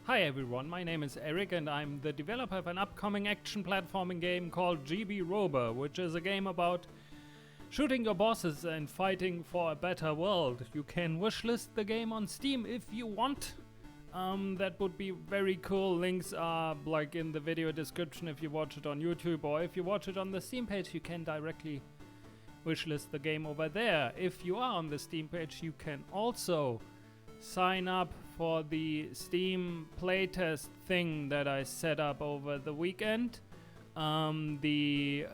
Hi everyone, my name is Eric and I'm the developer of an upcoming action platforming game called GB Rober, which is a game about shooting your bosses and fighting for a better world. You can wishlist the game on Steam if you want. That would be very cool. Links are like in the video description if you watch it on YouTube, or if you watch it on the Steam page you can directly wishlist the game over there. If you are on the Steam page you can also sign up for the Steam playtest thing that I set up over the weekend. The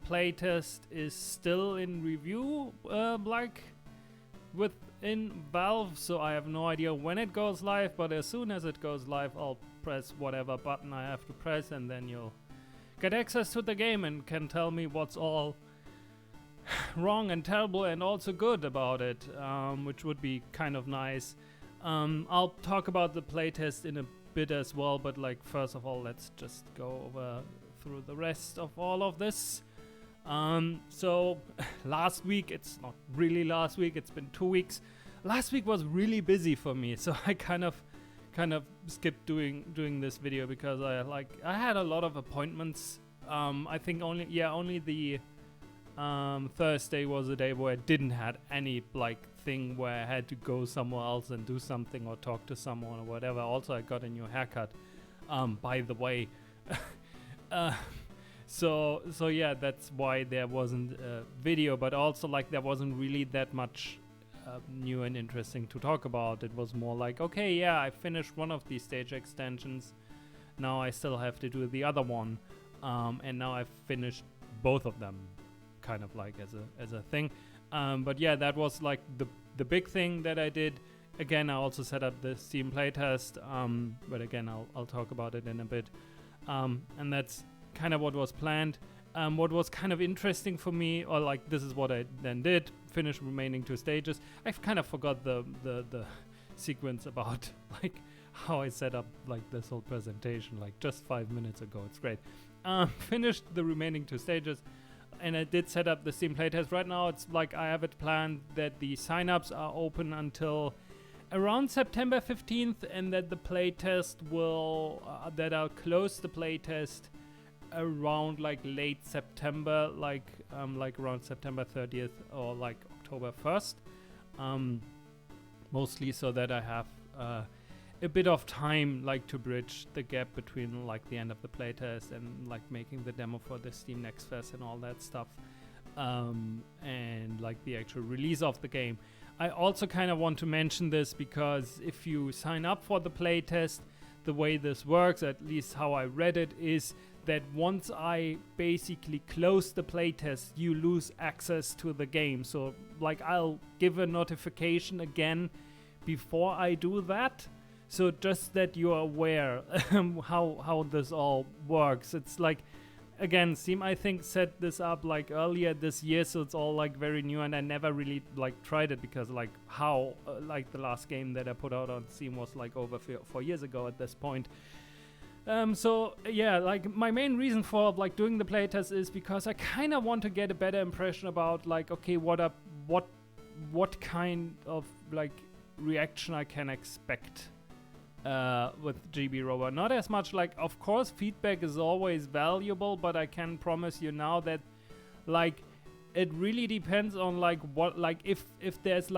playtest is still in review, within Valve, so I have no idea when it goes live, but as soon as it goes live I'll press whatever button I have to press and then you'll get access to the game and can tell me what's all wrong and terrible and also good about it, which would be kind of nice. I'll talk about the playtest in a bit as well, but first of all let's just go over through the rest of all of this. So last week, it's not really last week, it's been 2 weeks. Last week was really busy for me, so I kind of skipped doing this video because I had a lot of appointments. I think only the Thursday was a day where I didn't have any thing where I had to go somewhere else and do something or talk to someone or whatever. Also, I got a new haircut, by the way. So yeah, that's why there wasn't a video, but also there wasn't really that much new and interesting to talk about. It was more okay, yeah, I finished one of these stage extensions, now I still have to do the other one, and now I've finished both of them, kind of as a thing. But yeah, that was the big thing that I did. Again, I also set up the Steam playtest, but again I'll talk about it in a bit. And that's kind of what was planned. What was kind of interesting for me, or this is what I then did, finish remaining 2 stages. I've kind of forgot the sequence about how I set up this whole presentation just 5 minutes ago. It's great. Finished the remaining 2 stages, and I did set up the Steam playtest. Right now it's I have it planned that the signups are open until around September 15th, and that the playtest will that I'll close the playtest around late September, around September 30th or October 1st, mostly so that I have a bit of time to bridge the gap between the end of the playtest and making the demo for the Steam Next Fest and all that stuff, and the actual release of the game. I also kind of want to mention this because if you sign up for the playtest, the way this works, at least how I read it, is that once I basically close the playtest, you lose access to the game. So I'll give a notification again before I do that. So just that you're aware how this all works. It's again, Steam I think set this up earlier this year, so it's all very new, and I never really tried it because how the last game that I put out on Steam was over 4 years ago at this point. So yeah, my main reason for doing the playtest is because I kind of want to get a better impression about okay, what kind of reaction I can expect with GB Rover. Not as much of course feedback is always valuable, but I can promise you now that it really depends on what if there's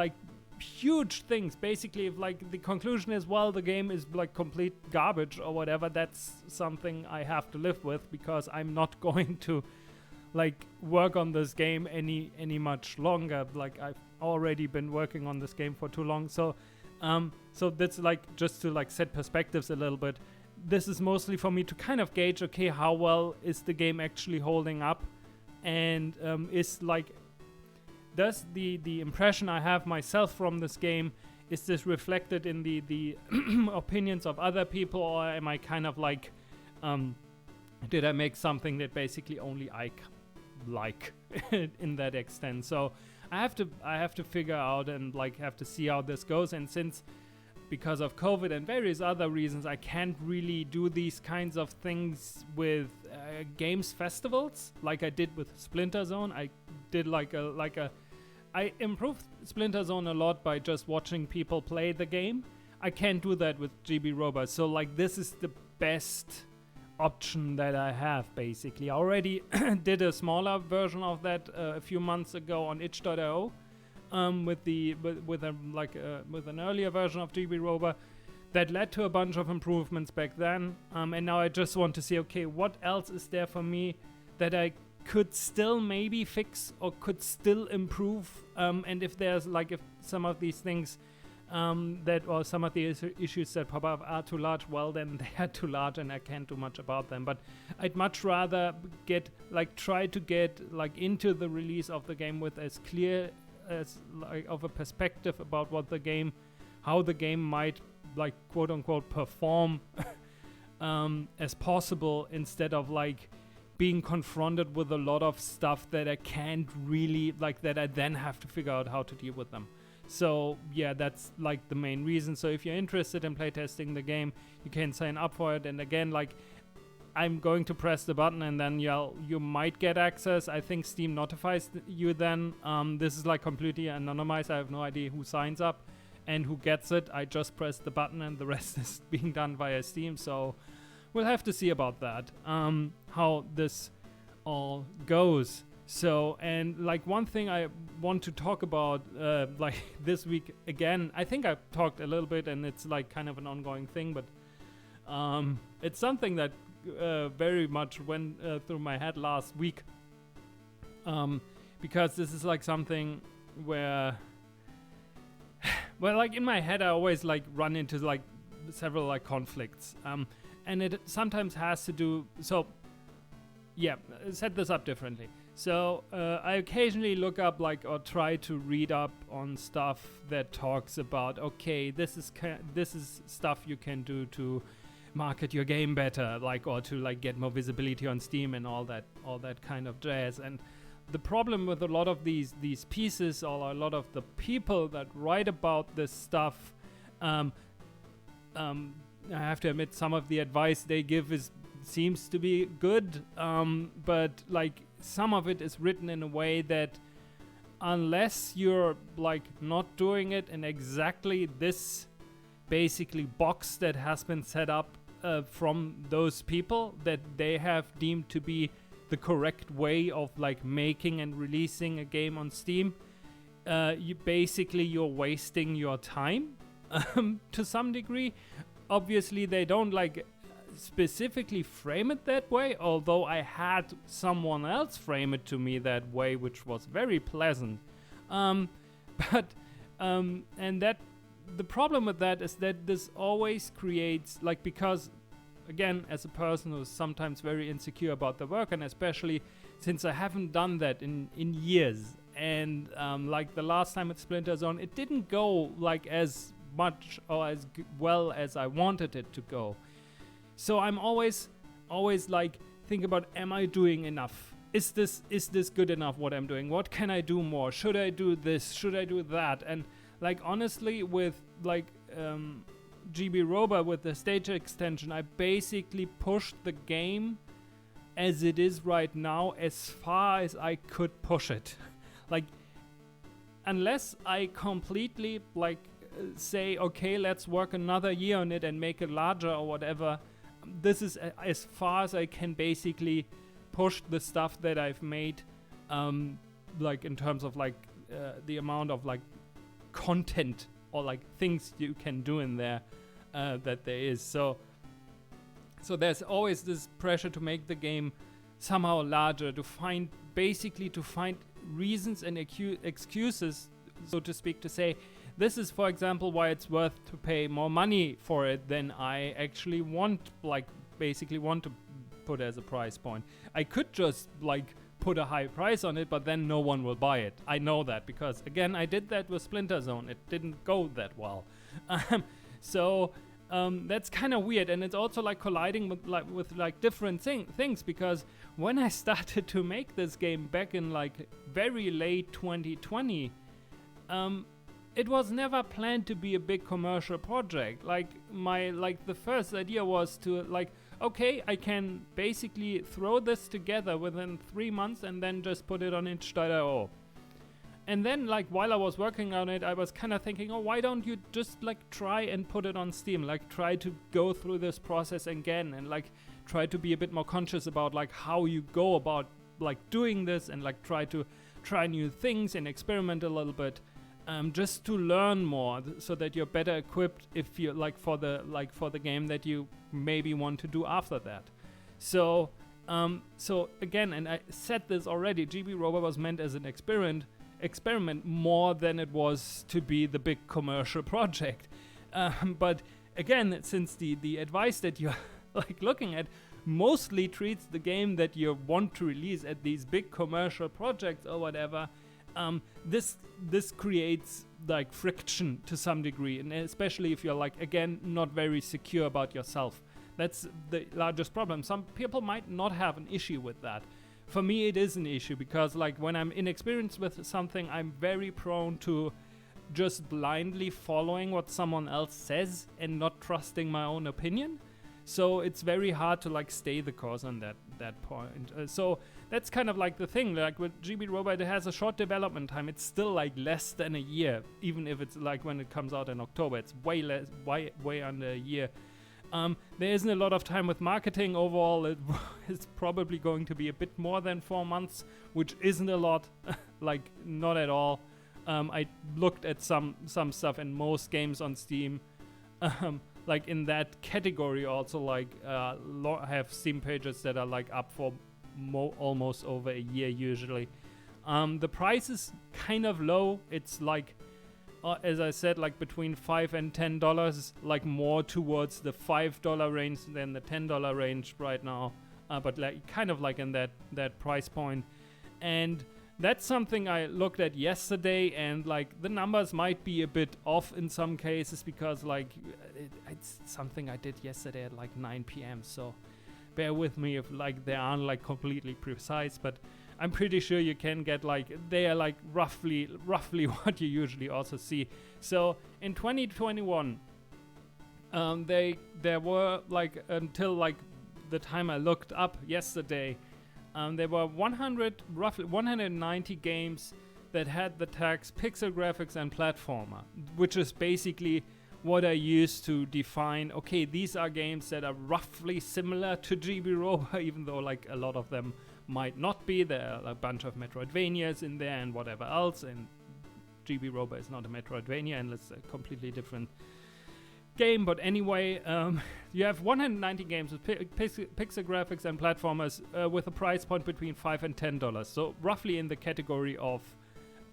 huge things. Basically, if the conclusion is, well, the game is complete garbage or whatever, that's something I have to live with, because I'm not going to work on this game any much longer. I've already been working on this game for too long. So that's just to set perspectives a little bit. This is mostly for me to kind of gauge, okay, how well is the game actually holding up, and is does the impression I have myself from this game, is this reflected in the opinions of other people, or am I kind of did I make something that basically only I like in that extent? So I have to figure out and have to see how this goes. And since because of COVID and various other reasons, I can't really do these kinds of things with games festivals like I did with Splinter Zone. I did I improved Splinter Zone a lot by just watching people play the game. I can't do that with GB Roba. So like this is the best option that I have basically. I already did a smaller version of that a few months ago on itch.io with an earlier version of GB Roba that led to a bunch of improvements back then. And now I just want to see, okay, what else is there for me that I could still maybe fix or could still improve, and if there's like if some of these things or some of the issues that pop up are too large, well then they are too large and I can't do much about them. But I'd much rather try to get into the release of the game with as clear as of a perspective about how the game might quote unquote perform as possible, instead of being confronted with a lot of stuff that I can't really that I then have to figure out how to deal with them. So yeah, that's the main reason. So if you're interested in playtesting the game, you can sign up for it. And again, I'm going to press the button and then you might get access. I think Steam notifies you then. This is completely anonymized. I have no idea who signs up and who gets it. I just press the button and the rest is being done via Steam. So we'll have to see about that, how this all goes. So, and one thing I want to talk about this week again, I think I've talked a little bit and it's kind of an ongoing thing, but it's something that very much went through my head last week, because this is something where well, in my head I always run into several conflicts, and it sometimes has to do, so yeah, set this up differently. So I occasionally look up or try to read up on stuff that talks about, okay, this is stuff you can do to market your game better, or to get more visibility on Steam and all that kind of jazz. And the problem with a lot of these pieces, or a lot of the people that write about this stuff, I have to admit some of the advice they give seems to be good, but some of it is written in a way that unless you're not doing it in exactly this basically box that has been set up from those people that they have deemed to be the correct way of making and releasing a game on Steam, you're wasting your time to some degree. Obviously they don't specifically frame it that way, although I had someone else frame it to me that way, which was very pleasant. And that the problem with that is that this always creates because again, as a person who's sometimes very insecure about the work, and especially since I haven't done that in years, and the last time at Splinter Zone, it didn't go as much or as well as I wanted it to go. So I'm always think about, am I doing enough? Is this good enough what I'm doing? What can I do more? Should I do this? Should I do that? And honestly, with GB Roba, with the stage extension, I basically pushed the game as it is right now as far as I could push it. Unless I completely say, okay, let's work another year on it and make it larger or whatever, this is as far as I can basically push the stuff that I've made, in terms of the amount of content or things you can do in there that there is. So there's always this pressure to make the game somehow larger, to find reasons and excuses, so to speak, to say, this is, for example, why it's worth to pay more money for it than I actually want to put as a price point. I could just put a high price on it, but then no one will buy it. I know that because, again, I did that with Splinter Zone. It didn't go that well. So that's kind of weird, and it's also colliding with different things, because when I started to make this game back in very late 2020, it was never planned to be a big commercial project. The first idea was to okay, I can basically throw this together within 3 months and then just put it on itch.io. And then, like, while I was working on it, I was kind of thinking, oh, why don't you just, like, try and put it on Steam? Like, try to go through this process again and, like, try to be a bit more conscious about, like, how you go about, like, doing this and, like, try new things and experiment a little bit, just to learn more so that you're better equipped if you're, like, for the game that you maybe want to do after that. So again, and I said this already, GB Rover was meant as an experiment more than it was to be the big commercial project. But again, since the advice that you're like looking at mostly treats the game that you want to release at these big commercial projects or whatever, this creates like friction to some degree, and especially if you're like, again, not very secure about yourself. That's the largest problem. Some people might not have an issue with that. For me, it is an issue because, like, when I'm inexperienced with something, I'm very prone to just blindly following what someone else says and not trusting my own opinion. So it's very hard to, like, stay the course on that point. So that's kind of like the thing. Like with GB Robot, it has a short development time. It's still like less than a year, even if it's like when it comes out in October. It's way less, way under a year. There isn't a lot of time with marketing. Overall, it is probably going to be a bit more than 4 months, which isn't a lot, like not at all. I looked at some stuff, and most games on Steam, like in that category, also like have Steam pages that are like up for almost over a year usually. The price is kind of low. It's like, as I said, like between $5 and $10, like more towards the $5 range than the $10 range right now, but like kind of like in that price point. And that's something I looked at yesterday, and like the numbers might be a bit off in some cases because like it's something I did yesterday at like 9 p.m. So bear with me if like they aren't like completely precise, but I'm pretty sure you can get like, they are like roughly what you usually also see. So in 2021, there were like, until like the time I looked up yesterday, there were roughly 190 games that had the tags pixel graphics and platformer, which is basically what I use to define, okay, these are games that are roughly similar to GB Rover, even though like a lot of them might not be. There are a bunch of Metroidvanias in there and whatever else, and GB Rover is not a Metroidvania and it's a completely different game. But anyway, you have 190 games with pixel graphics and platformers with a price point between $5 and $10, so roughly in the category of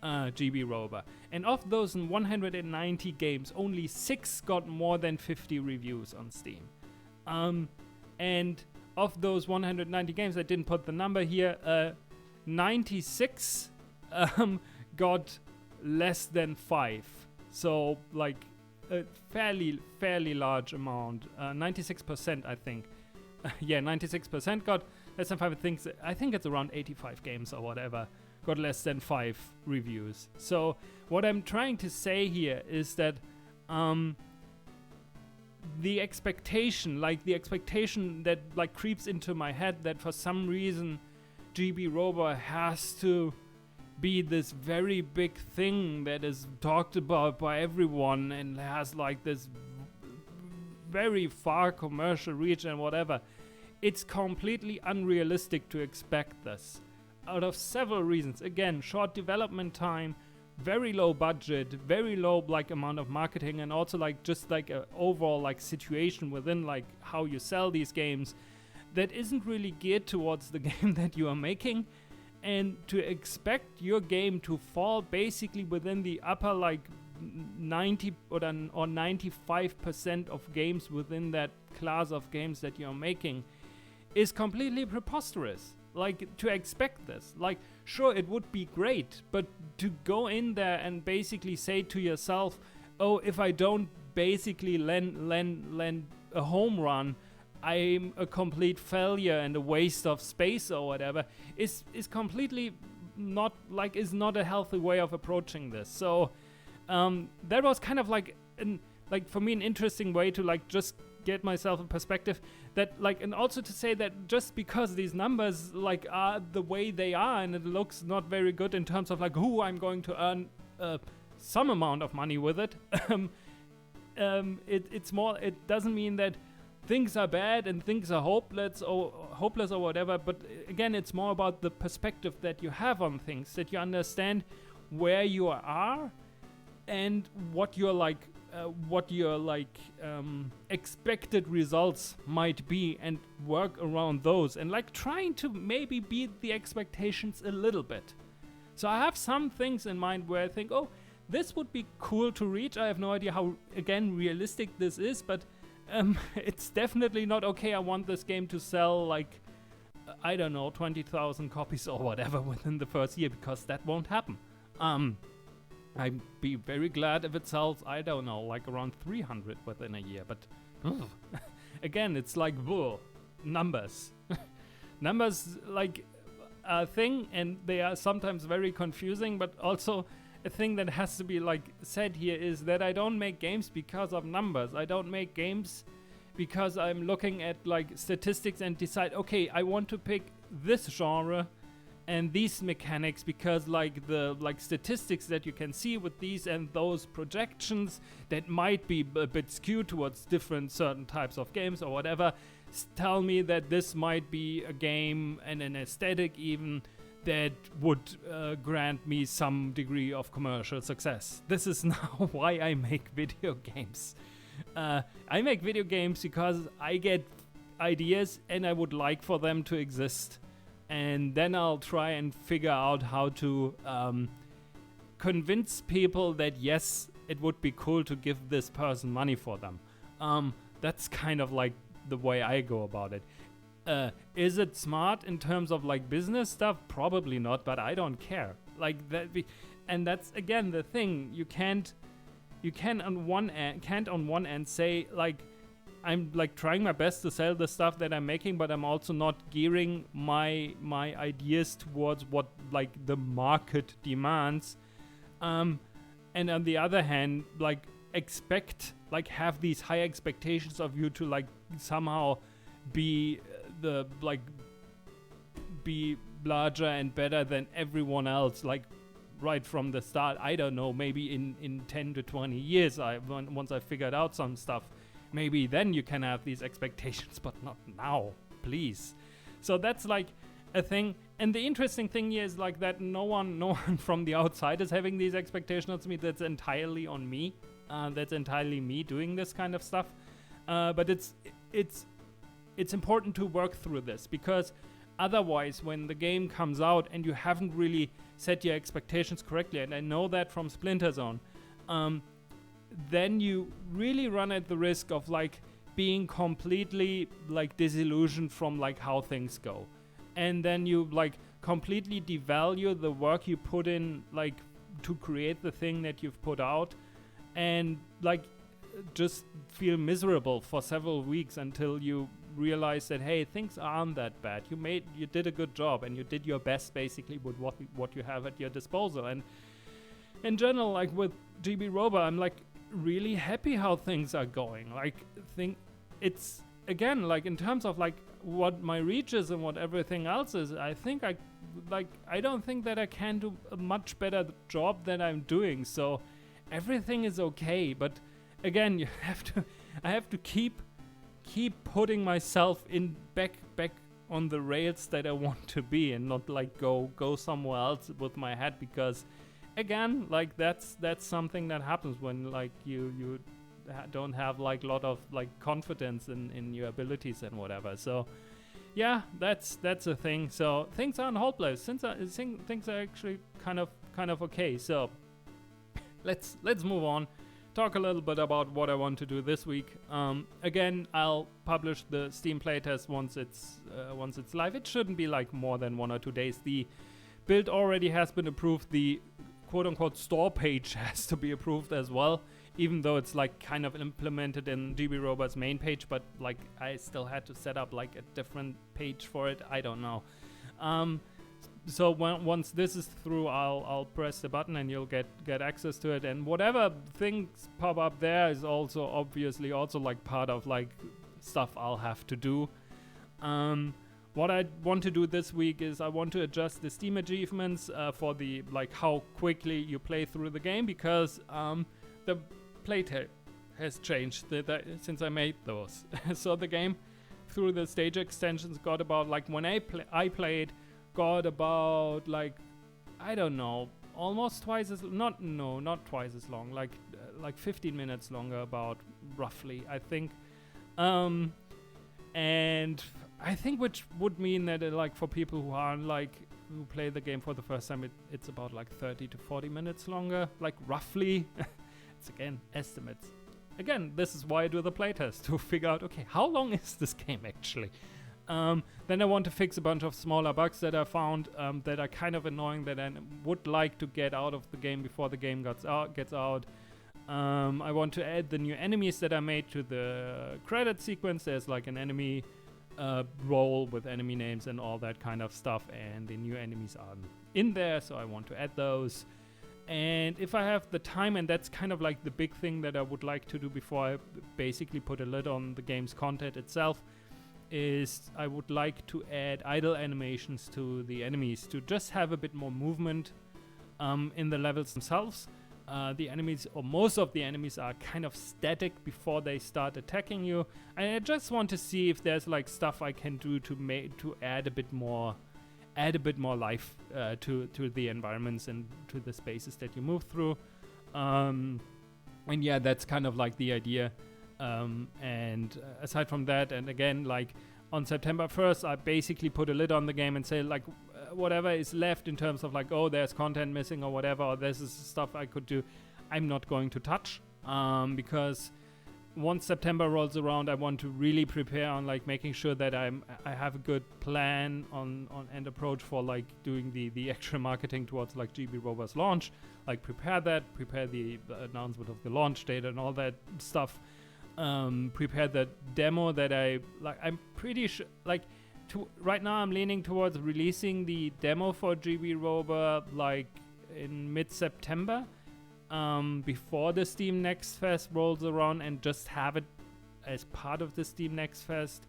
GB Rover. And of those 190 games, only 6 got more than 50 reviews on Steam. And of those 190 games, I didn't put the number here, 96 got less than 5. So like a fairly large amount. 96%, I think. Yeah, 96% got less than 5. I think it's around 85 games or whatever got less than 5 reviews. So what I'm trying to say here is that the expectation that like creeps into my head that for some reason GB Rover has to be this very big thing that is talked about by everyone and has like this very far commercial reach and whatever. It's completely unrealistic to expect this out of several reasons. Again, short development time, very low budget, very low like amount of marketing, and also like just like a overall like situation within like how you sell these games that isn't really geared towards the game that you are making. And to expect your game to fall basically within the upper like 90 or 95% of games within that class of games that you're making is completely preposterous. Like, to expect this, like, sure, it would be great, but to go in there and basically say to yourself, oh, if I don't basically land a home run, I'm a complete failure and a waste of space or whatever, is completely not, like, is not a healthy way of approaching this. So, that was kind of like, for me, an interesting way to, like, just get myself a perspective that like, and also to say that just because these numbers like are the way they are and it looks not very good in terms of like who I'm going to earn some amount of money with it, it's more, it doesn't mean that things are bad and things are hopeless or whatever, but again, it's more about the perspective that you have on things, that you understand where you are and what your expected results might be, and work around those, and like trying to maybe beat the expectations a little bit. So I have some things in mind where I think, oh, this would be cool to reach. I have no idea how, again, realistic this is, but it's definitely not okay. I want this game to sell like, I don't know, 20,000 copies or whatever within the first year, because that won't happen. I'd be very glad if it sells, I don't know, like around 300 within a year. But again, it's like, whoa, numbers. Numbers like a thing, and they are sometimes very confusing, but also a thing that has to be like said here is that I don't make games because of numbers. I don't make games because I'm looking at like statistics and decide, okay, I want to pick this genre and these mechanics because like the statistics that you can see with these and those projections that might be a bit skewed towards different certain types of games or whatever tell me that this might be a game and an aesthetic even that would grant me some degree of commercial success. This is now why I make video games. I make video games because I get ideas and I would like for them to exist. And then I'll try and figure out how to convince people that yes, it would be cool to give this person money for them. That's kind of like the way I go about it. Is it smart in terms of like business stuff? Probably not, but I don't care. Like that, and that's again the thing. You can't on one end say like, I'm like trying my best to sell the stuff that I'm making, but I'm also not gearing my ideas towards what like the market demands. And on the other hand, like have these high expectations of you to like somehow be be larger and better than everyone else, like right from the start. I don't know, maybe in 10 to 20 years, once I figured out some stuff, maybe then you can have these expectations, but not now, please. So that's like a thing. And the interesting thing here is like that no one from the outside is having these expectations on me. That's entirely on me. That's entirely me doing this kind of stuff. But it's important to work through this, because otherwise when the game comes out and you haven't really set your expectations correctly, and I know that from Splinter Zone, then you really run at the risk of like being completely like disillusioned from like how things go, and then you like completely devalue the work you put in like to create the thing that you've put out, and like just feel miserable for several weeks until you realize that hey, things aren't that bad. You did a good job and you did your best basically with what you have at your disposal. And in general, like with GB Robo, I'm like really happy how things are going. Like it's again like in terms of like what my reach is and what everything else is, I think I don't think that I can do a much better job than I'm doing. So everything is okay, but again, I have to keep putting myself in back on the rails that I want to be, and not like go somewhere else with my head, because again, like that's something that happens when like you don't have like a lot of like confidence in your abilities and whatever. So yeah, that's a thing. So things aren't hopeless. Things are actually kind of okay. So let's move on. Talk a little bit about what I want to do this week. Again, I'll publish the Steam playtest once it's live. It shouldn't be like more than 1 or 2 days. The build already has been approved. The quote-unquote store page has to be approved as well, even though it's like kind of implemented in GB Robo's main page, but like I still had to set up like a different page for it. I don't know. So once this is through, I'll press the button and you'll get access to it, and whatever things pop up there is also obviously also like part of like stuff I'll have to do. What I want to do this week is I want to adjust the Steam achievements for the like how quickly you play through the game, because the playtime has changed since I made those. So the game through the stage extensions got about like when I played got about like I don't know, almost twice as not twice as long, like 15 minutes longer about roughly I think. And I think which would mean that like for people who aren't like who play the game for the first time, it's about like 30 to 40 minutes longer, like roughly. It's again estimates. Again, this is why I do the playtest, to figure out, okay, how long is this game actually? Then I want to fix a bunch of smaller bugs that I found that are kind of annoying, that I would like to get out of the game before the game gets out. I want to add the new enemies that I made to the credit sequence. There's like an enemy roll with enemy names and all that kind of stuff, and the new enemies are in there, so I want to add those. And if I have the time, and that's kind of like the big thing that I would like to do before I basically put a lid on the game's content itself, is I would like to add idle animations to the enemies to just have a bit more movement in the levels themselves. The enemies, or most of the enemies, are kind of static before they start attacking you, and I just want to see if there's like stuff I can do to add a bit more life to the environments and to the spaces that you move through. And yeah, that's kind of like the idea. And aside from that, and again, like on September 1st, I basically put a lid on the game and say like whatever is left in terms of like, oh, there's content missing or whatever, or this is stuff I could do, I'm not going to touch, because once September rolls around, I want to really prepare on like making sure that I have a good plan on and approach for like doing the extra marketing towards like GB Rover's launch, like prepare the announcement of the launch date and all that stuff, prepare the demo that I'm pretty sure like right now I'm leaning towards releasing the demo for GB Rover like in mid-September. Before the Steam Next Fest rolls around, and just have it as part of the Steam Next Fest.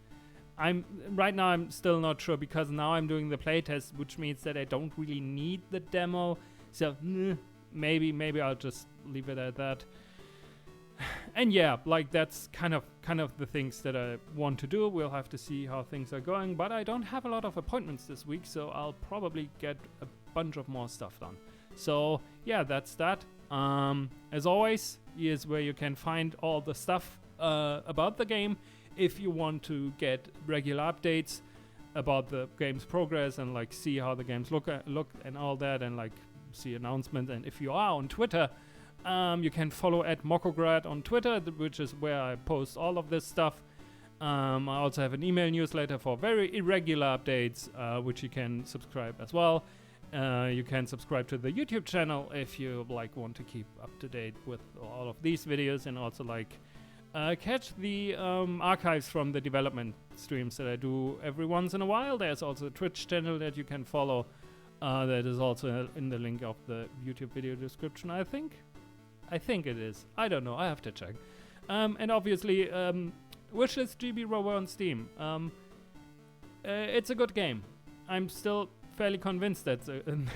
Right now I'm still not sure, because now I'm doing the playtest, which means that I don't really need the demo. So maybe I'll just leave it at that. And yeah, like that's kind of the things that I want to do. We'll have to see how things are going, but I don't have a lot of appointments this week, so I'll probably get a bunch of more stuff done. So yeah, that's that. As always, here's where you can find all the stuff about the game. If you want to get regular updates about the game's progress and like see how the games look and all that, and like see announcements, and if you are on Twitter, you can follow @Mokograd on Twitter, which is where I post all of this stuff. I also have an email newsletter for very irregular updates, which you can subscribe as well. You can subscribe to the YouTube channel if you like want to keep up to date with all of these videos, and also like catch the archives from the development streams that I do every once in a while. There's also a Twitch channel that you can follow. That is also in the link of the YouTube video description, I think it is. I don't know. I have to check. And obviously, Wishlist GB Rover on Steam. It's a good game. I'm still fairly convinced that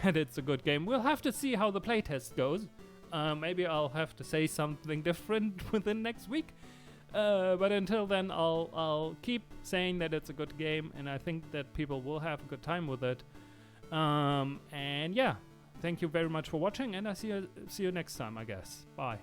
it's a good game. We'll have to see how the playtest goes. Maybe I'll have to say something different within next week. But until then, I'll keep saying that it's a good game, and I think that people will have a good time with it. And yeah, thank you very much for watching, and I see you next time, I guess. Bye.